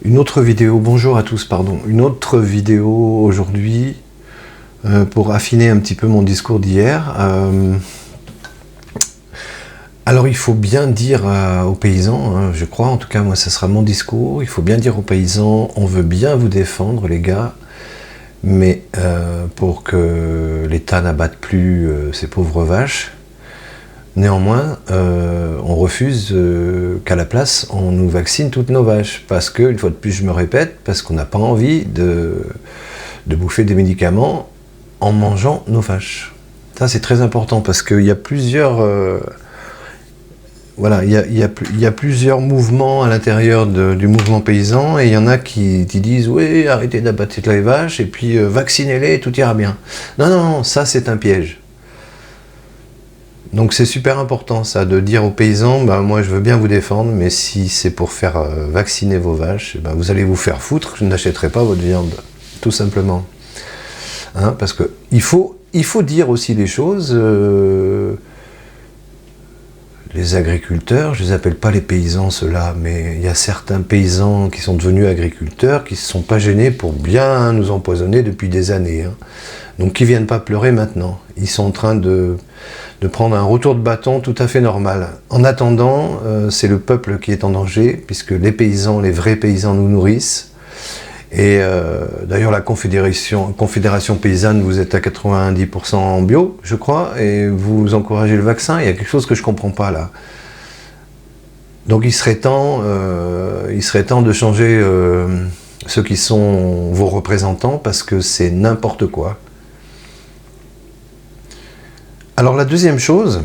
Une autre vidéo, bonjour à tous, pardon. Une autre vidéo aujourd'hui pour affiner un petit peu mon discours d'hier. Alors il faut bien dire aux paysans, hein, je crois, en tout cas moi ça sera mon discours, il faut bien dire aux paysans, on veut bien vous défendre les gars, mais pour que l'État n'abatte plus ces pauvres vaches, néanmoins on refuse qu'à la place on nous vaccine toutes nos vaches, parce que, une fois de plus je me répète, parce qu'on n'a pas envie de bouffer des médicaments en mangeant nos vaches. Ça c'est très important, parce qu'il y a plusieurs... Voilà, il y a plusieurs mouvements à l'intérieur du mouvement paysan, et il y en a qui disent « Oui, arrêtez d'abattre les vaches, et puis vaccinez-les, tout ira bien. » Non, non, ça c'est un piège. Donc c'est super important ça, de dire aux paysans « Ben, moi je veux bien vous défendre, mais si c'est pour faire vacciner vos vaches, ben, vous allez vous faire foutre, je n'achèterai pas votre viande. » Tout simplement. Hein, parce que il faut dire aussi les choses... Les agriculteurs, je ne les appelle pas les paysans ceux-là, mais il y a certains paysans qui sont devenus agriculteurs qui ne se sont pas gênés pour bien nous empoisonner depuis des années. Hein. Donc qui ne viennent pas pleurer maintenant. Ils sont en train de prendre un retour de bâton tout à fait normal. En attendant, c'est le peuple qui est en danger, puisque les paysans, les vrais paysans nous nourrissent. Et d'ailleurs la Confédération paysanne, vous êtes à 90% en bio, je crois, et vous encouragez le vaccin. Il y a quelque chose que je ne comprends pas là. Donc il serait temps de changer ceux qui sont vos représentants, parce que c'est n'importe quoi. Alors la deuxième chose,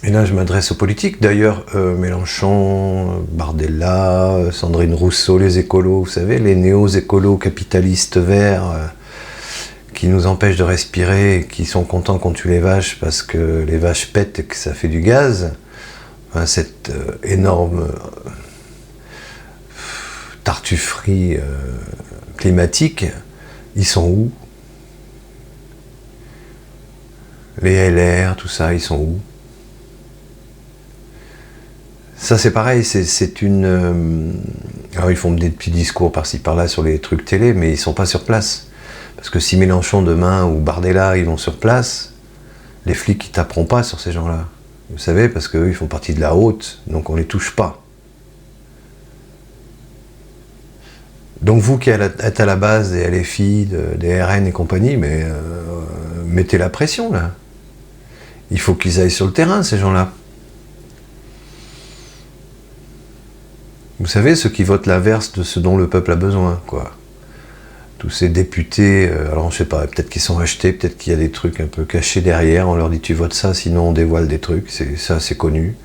et là je m'adresse aux politiques, d'ailleurs Mélenchon, Bardella, Sandrine Rousseau, les écolos, vous savez, les néo-écolos capitalistes verts qui nous empêchent de respirer, qui sont contents qu'on tue les vaches parce que les vaches pètent et que ça fait du gaz, enfin, cette énorme tartufferie climatique, ils sont où? Les LR, tout ça, ils sont où? Ça c'est pareil, c'est une... Alors ils font des petits discours par-ci par-là sur les trucs télé, mais ils sont pas sur place. Parce que si Mélenchon demain ou Bardella ils vont sur place, les flics ils taperont pas sur ces gens-là. Vous savez, parce qu'eux ils font partie de la haute, donc on les touche pas. Donc vous qui êtes à la base des LFI, des RN et compagnie, mais mettez la pression là. Il faut qu'ils aillent sur le terrain ces gens-là. Vous savez, ceux qui votent l'inverse de ce dont le peuple a besoin, quoi. Tous ces députés, alors je sais pas, peut-être qu'ils sont achetés, peut-être qu'il y a des trucs un peu cachés derrière, on leur dit tu votes ça, sinon on dévoile des trucs, ça c'est connu.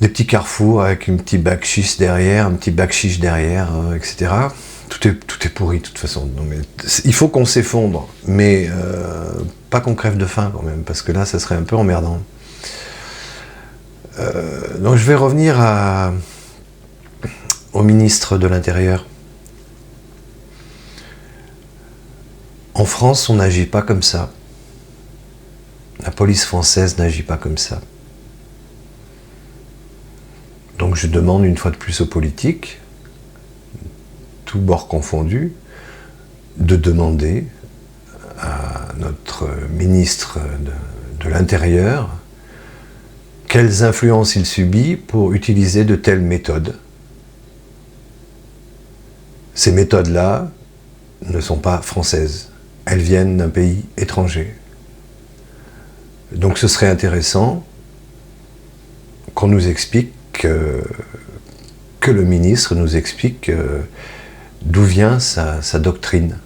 Des petits carrefours avec un petit bac chiche derrière, etc. Tout est pourri de toute façon. Non, mais il faut qu'on s'effondre, mais pas qu'on crève de faim quand même, parce que là ça serait un peu emmerdant. Donc je vais revenir au ministre de l'Intérieur. En France, on n'agit pas comme ça. La police française n'agit pas comme ça. Donc je demande une fois de plus aux politiques, tous bords confondus, de demander à notre ministre de l'Intérieur quelles influences il subit pour utiliser de telles méthodes. Ces méthodes-là ne sont pas françaises. Elles viennent d'un pays étranger. Donc ce serait intéressant qu'on nous explique, que le ministre nous explique d'où vient sa doctrine.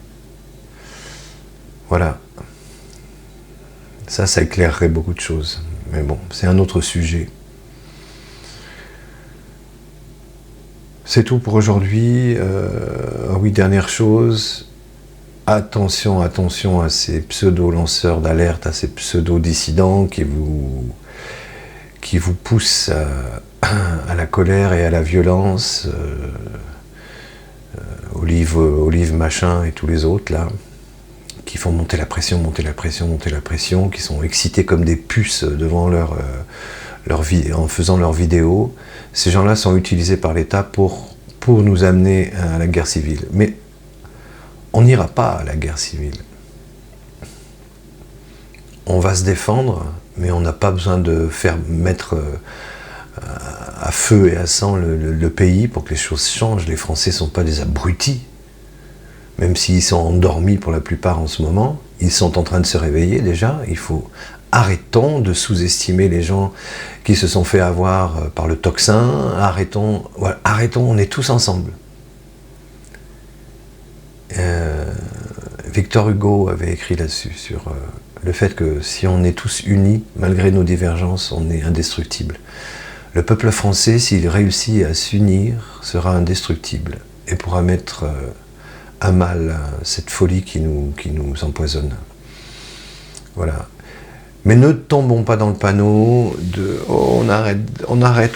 Voilà. Ça éclairerait beaucoup de choses. Mais bon, c'est un autre sujet. C'est tout pour aujourd'hui. Oui, dernière chose. Attention à ces pseudo-lanceurs d'alerte, à ces pseudo-dissidents qui vous poussent à la colère et à la violence. Olive machin et tous les autres là. Qui font monter la pression, qui sont excités comme des puces devant en faisant leurs vidéos. Ces gens-là sont utilisés par l'État pour pour nous amener à la guerre civile. Mais on n'ira pas à la guerre civile. On va se défendre, mais on n'a pas besoin de faire mettre à feu et à sang le pays pour que les choses changent. Les Français ne sont pas des abrutis. Même s'ils sont endormis pour la plupart en ce moment, ils sont en train de se réveiller déjà. Arrêtons de sous-estimer les gens qui se sont fait avoir par le tocsin. Arrêtons, on est tous ensemble. Victor Hugo avait écrit là-dessus, sur le fait que si on est tous unis, malgré nos divergences, on est indestructible. Le peuple français, s'il réussit à s'unir, sera indestructible et pourra mettre à mal cette folie qui nous empoisonne. Voilà. Mais ne tombons pas dans le panneau de oh, on arrête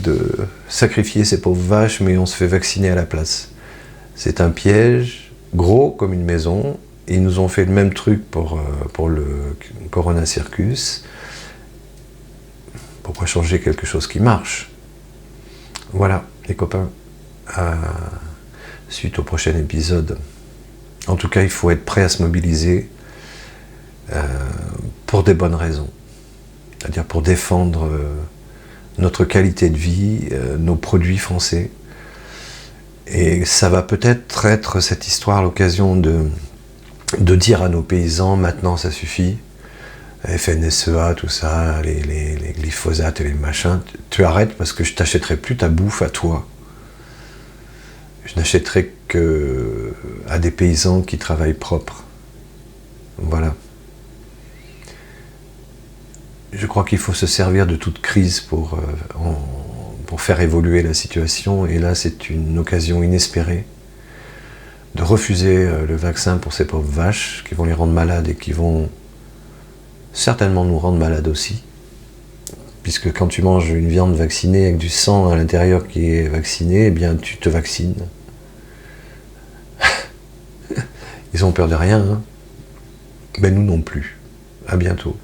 de sacrifier ces pauvres vaches, mais on se fait vacciner à la place. C'est un piège, gros comme une maison. Ils nous ont fait le même truc pour le Corona Circus. Pourquoi changer quelque chose qui marche? Voilà, les copains. Suite au prochain épisode. En tout cas, il faut être prêt à se mobiliser pour des bonnes raisons. C'est-à-dire pour défendre notre qualité de vie, nos produits français. Et ça va peut-être être cette histoire l'occasion de dire à nos paysans, maintenant ça suffit, FNSEA, tout ça, les glyphosates et les machins, tu arrêtes parce que je t'achèterai plus ta bouffe à toi. Je n'achèterai que à des paysans qui travaillent propre. Voilà. Je crois qu'il faut se servir de toute crise pour faire évoluer la situation, et là c'est une occasion inespérée de refuser le vaccin pour ces pauvres vaches qui vont les rendre malades et qui vont certainement nous rendre malades aussi, puisque quand tu manges une viande vaccinée avec du sang à l'intérieur qui est vacciné, eh bien tu te vaccines. Ils ont peur de rien, hein. Ben nous non plus. À bientôt.